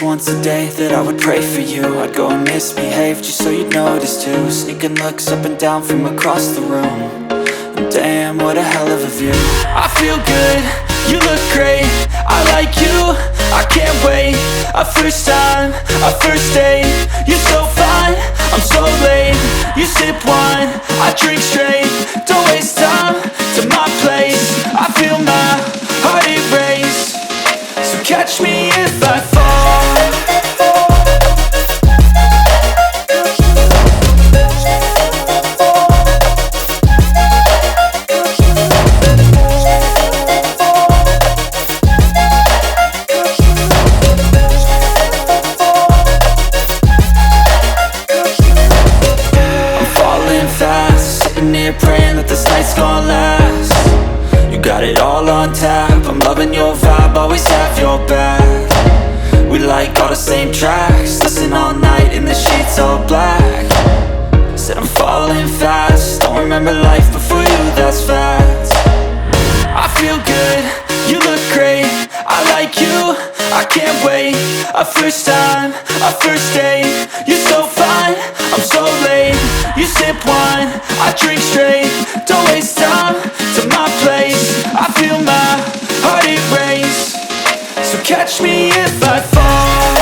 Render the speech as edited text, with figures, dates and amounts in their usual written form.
once a day that I would pray for you. I'd go and misbehave just so you'd notice too. Sneaking looks up and down from across the room. And damn, what a hell of a view. I feel good, you look great, I like you, I can't wait. A first time, a first date, you're so fine, I'm so late. You sip wine, I drink straight. Don't waste time to my place. I feel my heart erase. So catch me if I fall. Praying that this night's gonna last. You got it all on tap, I'm loving your vibe, always have your back. We like all the same tracks, listen all night in the sheets all black. Said I'm falling fast, don't remember life before you, that's fact. I feel good, you look great, I like you, I can't wait. A first time, a first date, you're so fine, I'm so late. You sip wine, I drink straight. Don't waste time to my place. I feel my heart erase. So catch me if I fall.